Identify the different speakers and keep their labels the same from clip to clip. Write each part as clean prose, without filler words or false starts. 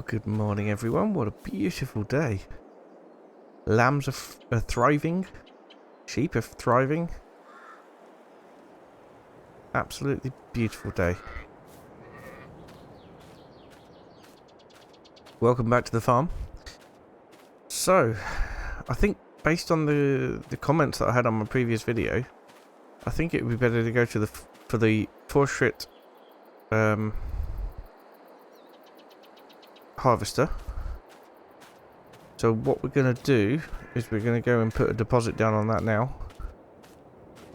Speaker 1: Good morning, everyone. What a beautiful day. Lambs are thriving. Sheep are thriving. Absolutely beautiful day. Welcome back to the farm. So, I think based on the comments that I had on my previous video, I think it would be better to go to for the portrait harvester. So what we're going to do is we're going to go and put a deposit down on that now.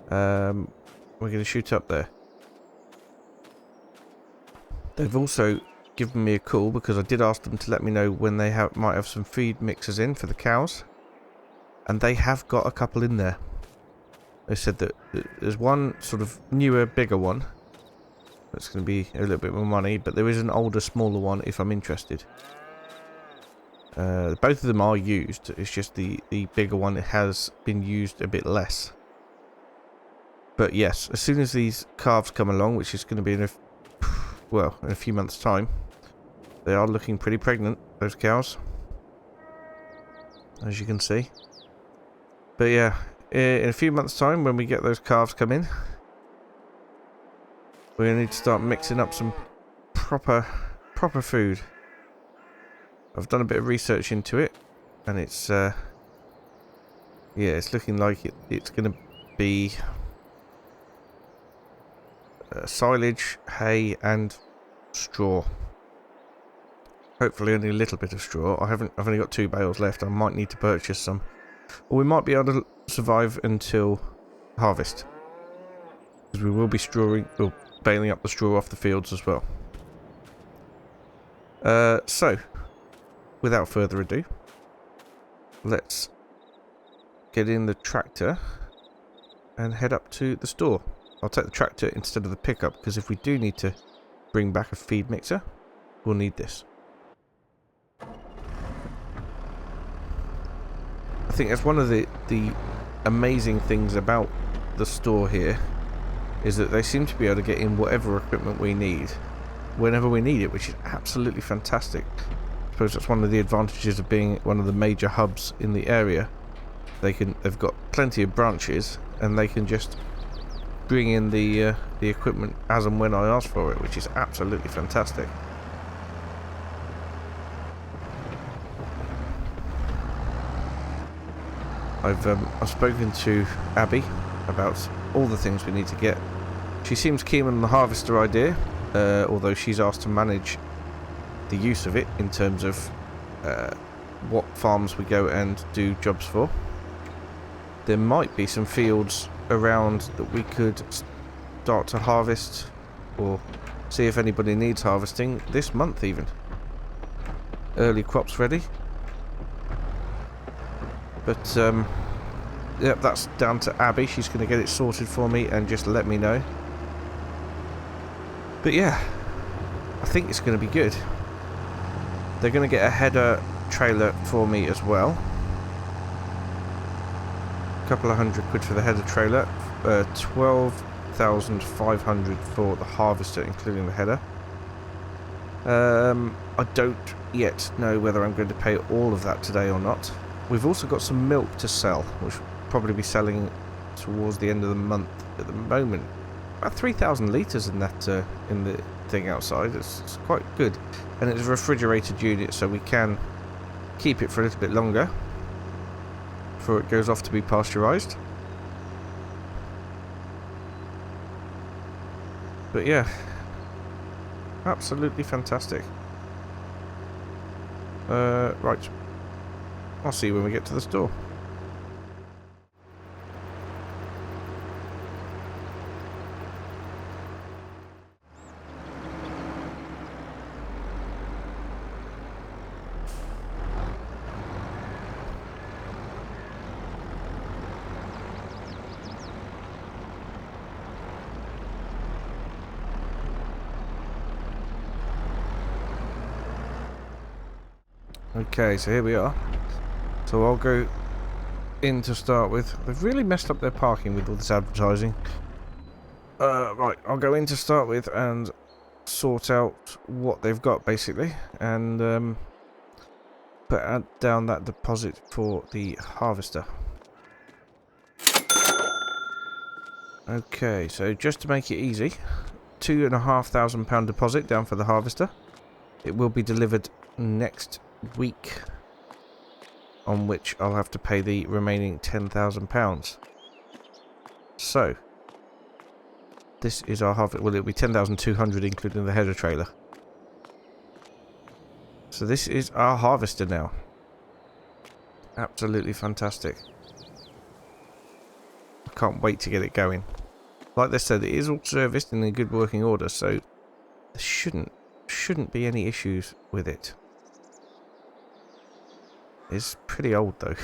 Speaker 1: We're going to shoot up there. They've also given me a call because I did ask them to let me know when they might have some feed mixers in for the cows. And they have got a couple in there. They said that there's one sort of newer, bigger one. That's going to be a little bit more money, but there is an older, smaller one if I'm interested. Both of them are used. It's just the bigger one has been used a bit less. But yes, as soon as these calves come along, which is going to be in a few months' time, they are looking pretty pregnant, those cows, as you can see. But yeah, in a few months' time, when we get those calves come in, we're going to need to start mixing up some proper food. I've done a bit of research into it, and it's it's looking like it's going to be silage, hay, and straw. Hopefully, only a little bit of straw. I've only got 2 bales left. I might need to purchase some, or we might be able to survive until harvest, because we will be baling up the straw off the fields as well. So, without further ado, let's get in the tractor and head up to the store. I'll take the tractor instead of the pickup, because if we do need to bring back a feed mixer, we'll need this. I think that's one of the amazing things about the store here, is that they seem to be able to get in whatever equipment we need whenever we need it, which is absolutely fantastic. I suppose that's one of the advantages of being one of the major hubs in the area. They've got plenty of branches, and they can just bring in the equipment as and when I ask for it, which is absolutely fantastic. I've spoken to Abby about all the things we need to get. She seems keen on the harvester idea, although she's asked to manage the use of it in terms of what farms we go and do jobs for. There might be some fields around that we could start to harvest, or see if anybody needs harvesting this month even. Early crops ready. But yep, that's down to Abby. She's going to get it sorted for me and just let me know. But yeah, I think it's going to be good. They're going to get a header trailer for me as well. A couple of £100 for the header trailer. 12,500 for the harvester, including the header. I don't yet know whether I'm going to pay all of that today or not. We've also got some milk to sell, which we'll probably be selling towards the end of the month. At the moment, about 3,000 litres in that in the thing outside. It's quite good, and it's a refrigerated unit, so we can keep it for a little bit longer before it goes off to be pasteurised. But yeah, absolutely fantastic. Right, I'll see you when we get to the store. Okay, so here we are. So I'll go in to start with. They've really messed up their parking with all this advertising. Right, I'll go in to start with and sort out what they've got basically, and put down that deposit for the harvester. Okay, so just to make it easy, £2,500 deposit down for the harvester. It will be delivered next week, on which I'll have to pay the remaining £10,000. So this is our harvest. Well, it'll be 10,200 including the header trailer. So this is our harvester now. Absolutely fantastic. I can't wait to get it going. Like they said, it is all serviced and in good working order, so there shouldn't be any issues with it. It's pretty old though.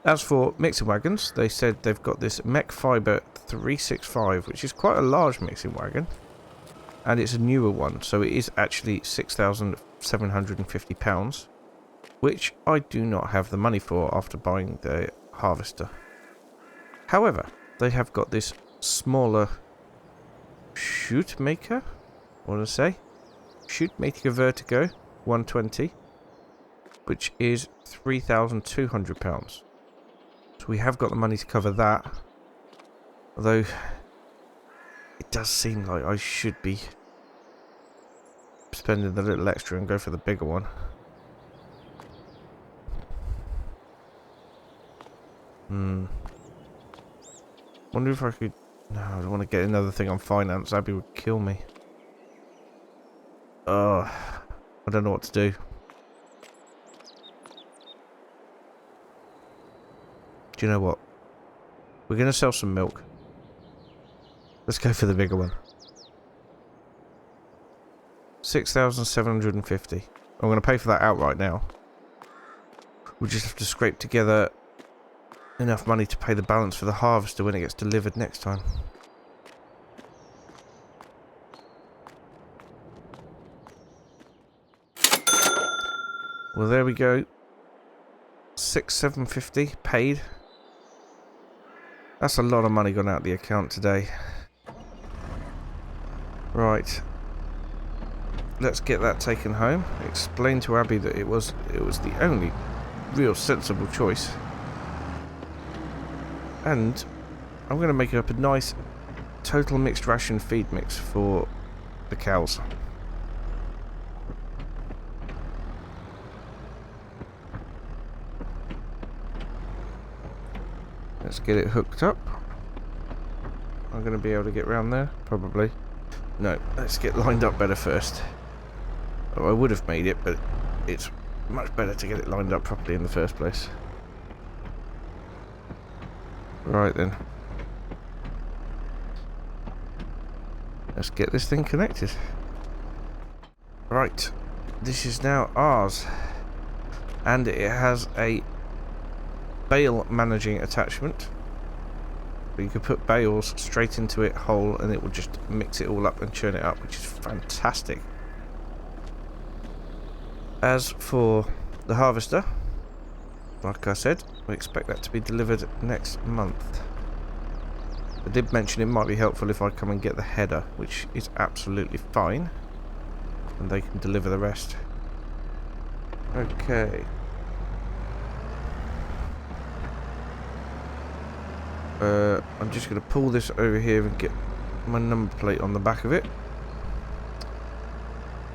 Speaker 1: As for mixing wagons, they said they've got this Mech Fiber 365, which is quite a large mixing wagon, and it's a newer one, so it is actually £6,750, which I do not have the money for after buying the harvester. However, they have got this smaller Shootmaker, I want to say, Shootmaker Vertigo 120, which is £3,200. So we have got the money to cover that, although it does seem like I should be spending the little extra and go for the bigger one. Wonder if I could... No, I don't want to get another thing on finance. Abby would kill me. I don't know what to do. Do you know what? We're going to sell some milk. Let's go for the bigger one. 6,750. I'm going to pay for that outright now. We'll just have to scrape together enough money to pay the balance for the harvester when it gets delivered next time. Well, there we go. 6,750 paid. That's a lot of money gone out of the account today. Right. Let's get that taken home. Explain to Abby that it was the only real sensible choice. And I'm going to make up a nice total mixed ration feed mix for the cows. Let's get it hooked up. I'm going to be able to get round there, probably. No, let's get lined up better first. Oh, I would have made it, but it's much better to get it lined up properly in the first place. Right then. Let's get this thing connected. Right. This is now ours. And it has a bale managing attachment. So you can put bales straight into it whole and it will just mix it all up and churn it up, which is fantastic. As for the harvester, like I said, we expect that to be delivered next month. I did mention it might be helpful if I come and get the header, which is absolutely fine, and they can deliver the rest. Okay. I'm just going to pull this over here and get my number plate on the back of it,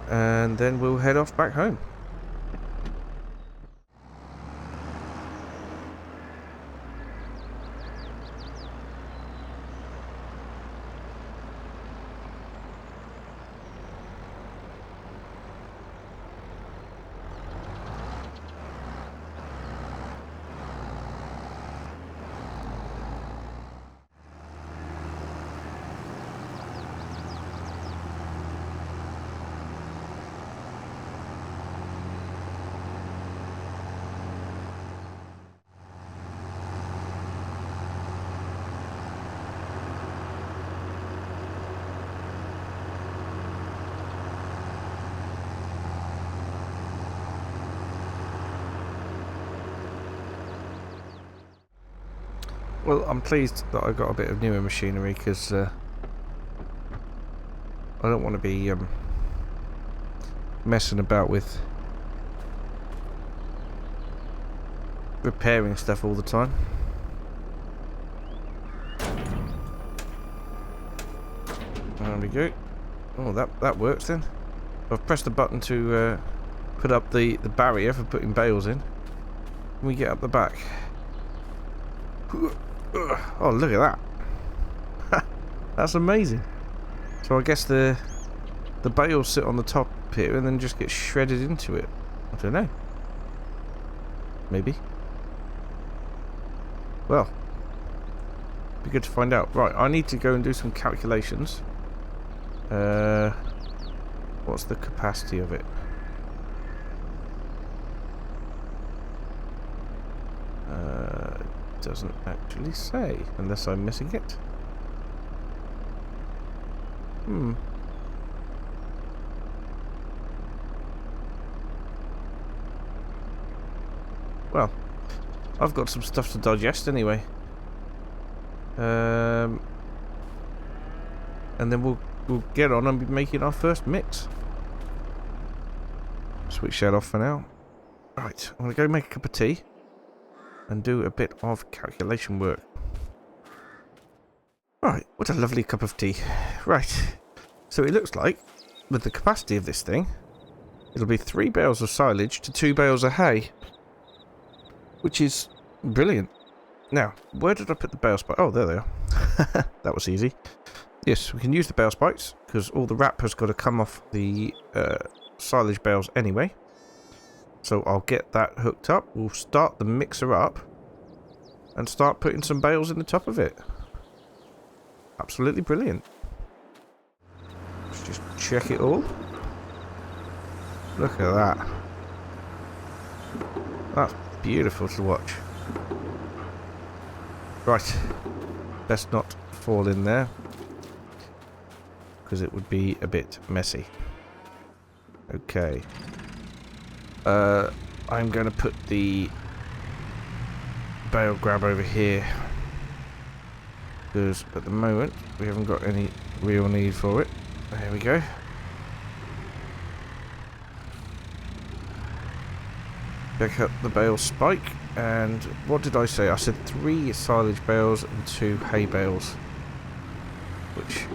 Speaker 1: and then we'll head off back home. Well, I'm pleased that I got a bit of newer machinery because I don't want to be messing about with repairing stuff all the time. There we go. Oh, that works then. I've pressed the button to put up the barrier for putting bales in. Can we get up the back? Oh, look at that. That's amazing. So I guess the bales sit on the top here and then just get shredded into it. I don't know. Maybe. Well, be good to find out. Right, I need to go and do some calculations. What's the capacity of it? Doesn't actually say, unless I'm missing it. Well, I've got some stuff to digest anyway. And then we'll get on and be making our first mix. Switch that off for now. Right, I'm gonna go make a cup of tea and do a bit of calculation work. Right, what a lovely cup of tea. Right, so it looks like with the capacity of this thing, it'll be 3 bales of silage to 2 bales of hay, which is brilliant. Now, where did I put the bale spikes? Oh, there they are. That was easy. Yes, we can use the bale spikes because all the wrap has got to come off the silage bales anyway. So I'll get that hooked up. We'll start the mixer up and start putting some bales in the top of it. Absolutely brilliant. Let's just check it all. Look at that. That's beautiful to watch. Right. Let's not fall in there, because it would be a bit messy. Okay. I'm going to put the bale grab over here, because at the moment we haven't got any real need for it. There we go. Pick up the bale spike, and what did I say? I said 3 silage bales and 2 hay bales, which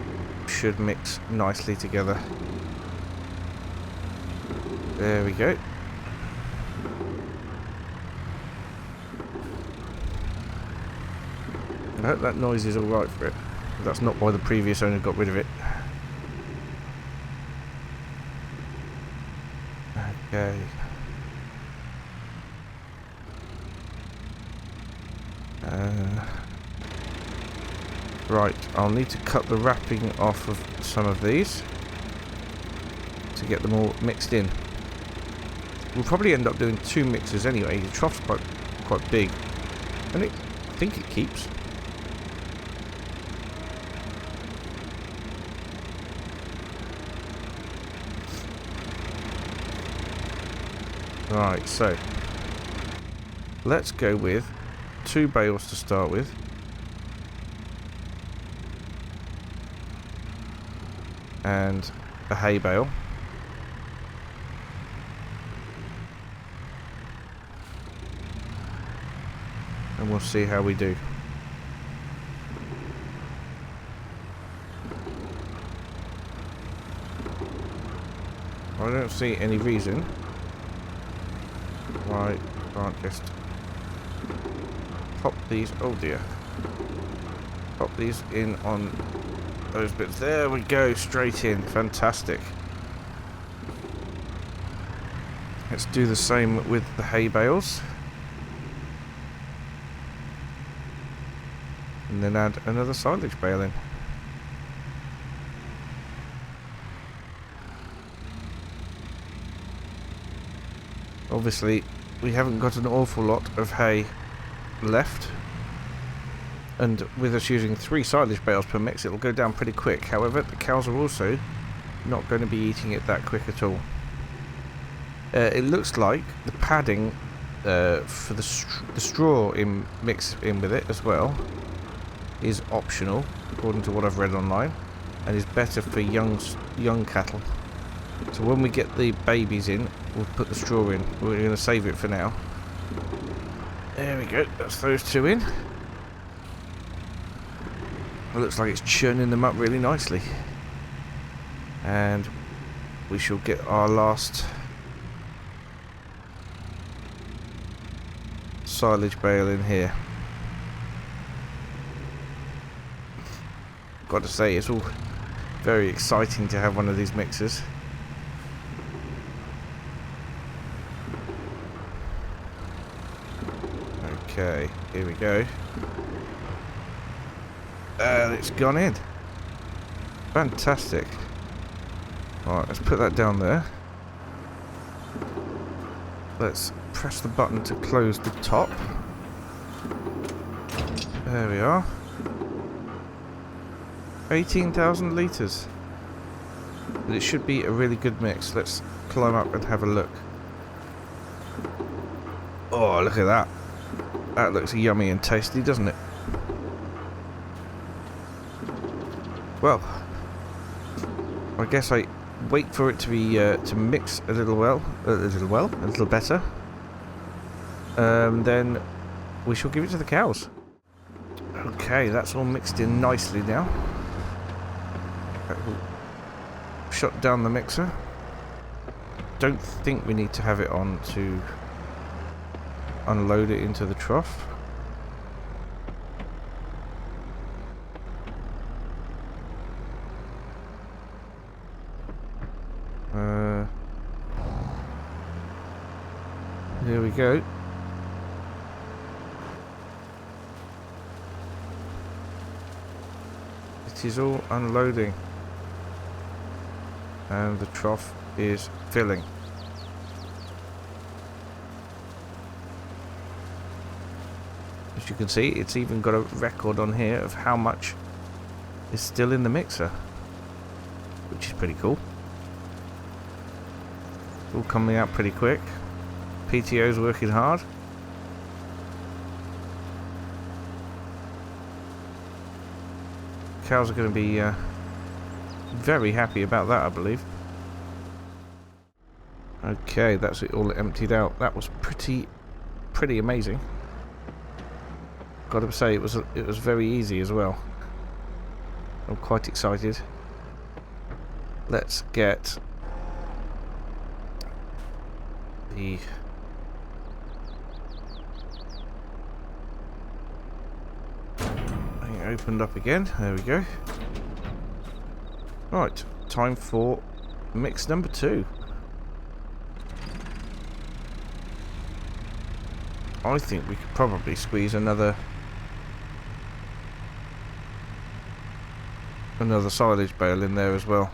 Speaker 1: should mix nicely together. There we go. I hope that noise is alright for it. That's not why the previous owner got rid of it. Okay. Right, I'll need to cut the wrapping off of some of these to get them all mixed in. We'll probably end up doing 2 mixes anyway. The trough's quite big, and I think it keeps. Right, so let's go with 2 bales to start with. And a hay bale. And we'll see how we do. I don't see any reason why I can't just pop these. Oh dear. Pop these in on those bits. There we go, straight in. Fantastic. Let's do the same with the hay bales. And then add another silage bale in. Obviously, we haven't got an awful lot of hay left. And with us using 3 silage bales per mix, it'll go down pretty quick. However, the cows are also not going to be eating it that quick at all. It looks like the padding for the straw mixed in with it as well is optional, according to what I've read online. and is better for young cattle. So when we get the babies in, we'll put the straw in. We're going to save it for now. There we go, that's those two in. It looks like it's churning them up really nicely. And we shall get our last silage bale in here. Got to say, it's all very exciting to have one of these mixers. Okay, here we go. And it's gone in. Fantastic. Alright, let's put that down there. Let's press the button to close the top. There we are. 18,000 litres. But it should be a really good mix. Let's climb up and have a look. Oh, look at that. That looks yummy and tasty, doesn't it? Well, I guess I wait for it to be to mix a little better. Then we shall give it to the cows. Okay, that's all mixed in nicely now. Shut down the mixer. Don't think we need to have it on to unload it into the trough. Here we go. It is all unloading. And the trough is filling. As you can see, it's even got a record on here of how much is still in the mixer, which is pretty cool. It's all coming out pretty quick. PTO's working hard. Cows are going to be very happy about that, I believe. Okay, that's it all emptied out. That was pretty amazing. Got to say, it was very easy as well. I'm quite excited. Let's get the thing opened up again. There we go. Right, time for mix number 2. I think we could probably squeeze another silage bale in there as well.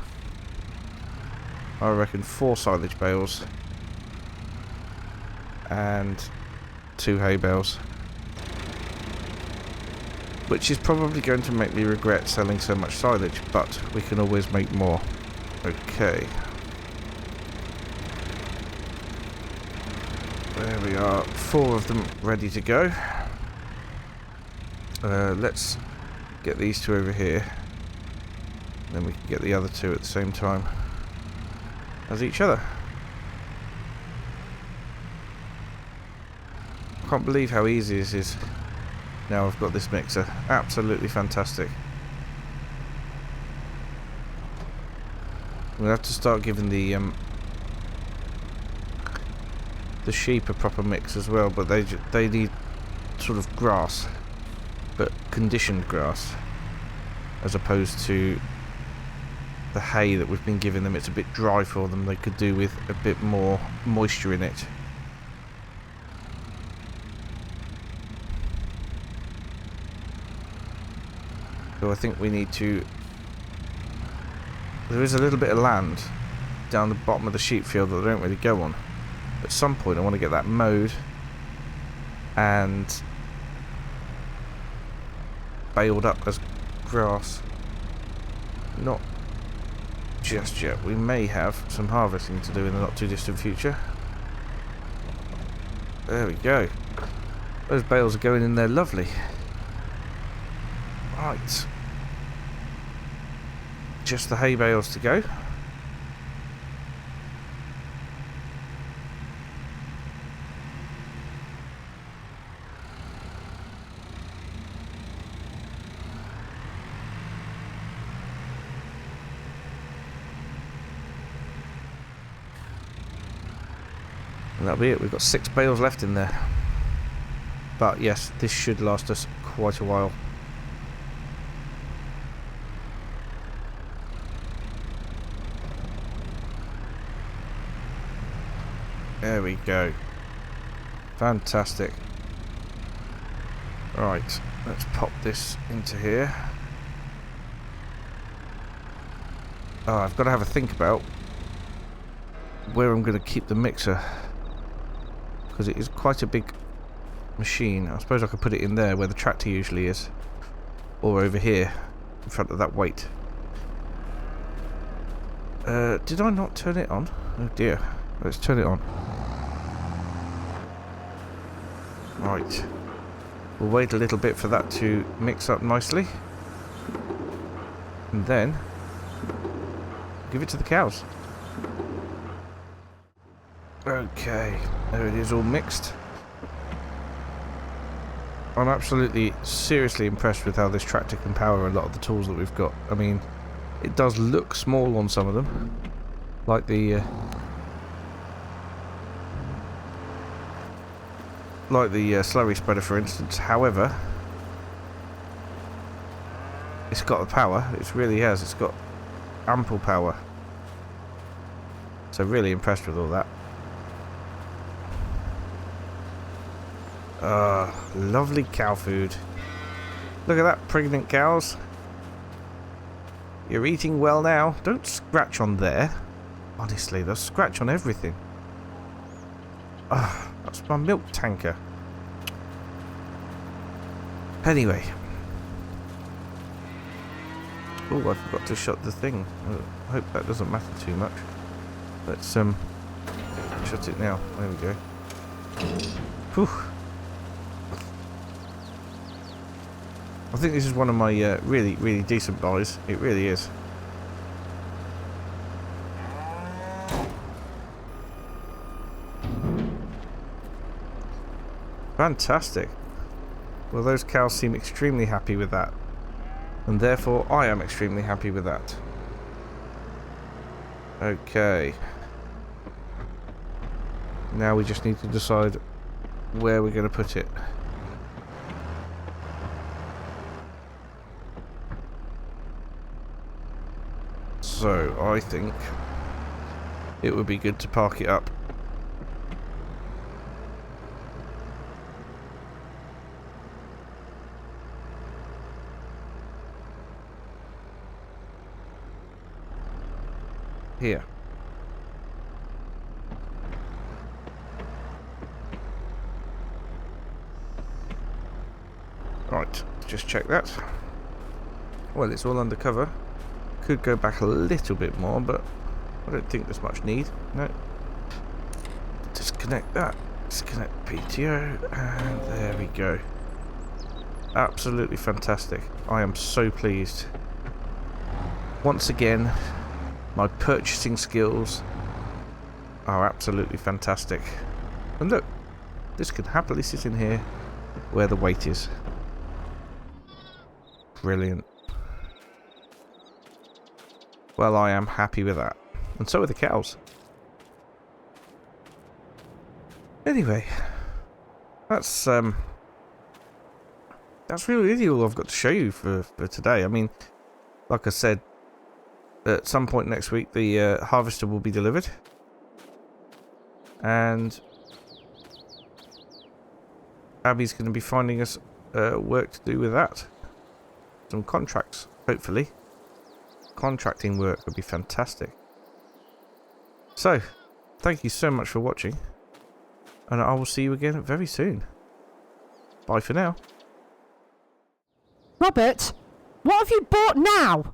Speaker 1: I reckon 4 silage bales and 2 hay bales, which is probably going to make me regret selling so much silage, but we can always make more. Okay. There we are, 4 of them ready to go. Let's get these 2 over here. Then we can get the other 2 at the same time as each other. Can't believe how easy this is. Now I've got this mixer. Absolutely fantastic. We'll have to start giving the sheep a proper mix as well, but they need sort of grass, but conditioned grass, as opposed to the hay that we've been giving them. It's a bit dry for them. They could do with a bit more moisture in it. So I think we need to... There is a little bit of land down the bottom of the sheep field that I don't really go on. At some point I want to get that mowed and baled up as grass. Not just yet. We may have some harvesting to do in the not too distant future. There we go. Those bales are going in there lovely. Right. just the hay bales to go. And that'll be it. We've got 6 bales left in there. But yes, this should last us quite a while. There we go. Fantastic. Right, let's pop this into here. Oh, I've got to have a think about where I'm going to keep the mixer, because it is quite a big machine. I suppose I could put it in there where the tractor usually is, or over here in front of that weight. Did I not turn it on? Oh dear. Let's turn it on. Right. We'll wait a little bit for that to mix up nicely, and then give it to the cows. Okay, there it is, all mixed. I'm absolutely seriously impressed with how this tractor can power a lot of the tools that we've got. I mean, it does look small on some of them, like the slurry spreader, for instance. However, it's got the power. It really has. It's got ample power. So really impressed with all that. Lovely cow food. Look at that, pregnant cows. You're eating well now. Don't scratch on there. Honestly, they'll scratch on everything. That's my milk tanker. Anyway. Oh, I forgot to shut the thing. I hope that doesn't matter too much. Let's shut it now. There we go. Whew. I think this is one of my really, really decent buys. It really is. Fantastic. Well, those cows seem extremely happy with that. And therefore, I am extremely happy with that. Okay. Now we just need to decide where we're going to put it. So, I think it would be good to park it up here. Right, just check that. Well, it's all undercover. Could go back a little bit more, but I don't think there's much need. No. Disconnect that. Disconnect PTO, and there we go. Absolutely fantastic. I am so pleased. Once again, my purchasing skills are absolutely fantastic. And look, this could happily sit in here where the weight is. Brilliant. Well, I am happy with that. And so are the cows. Anyway, that's really all I've got to show you for today. I mean, like I said, at some point next week the harvester will be delivered. And Abby's going to be finding us work to do with that. Some contracts, hopefully. Contracting work would be fantastic. So, thank you so much for watching, and I will see you again very soon. Bye for now.
Speaker 2: Robert, what have you bought now?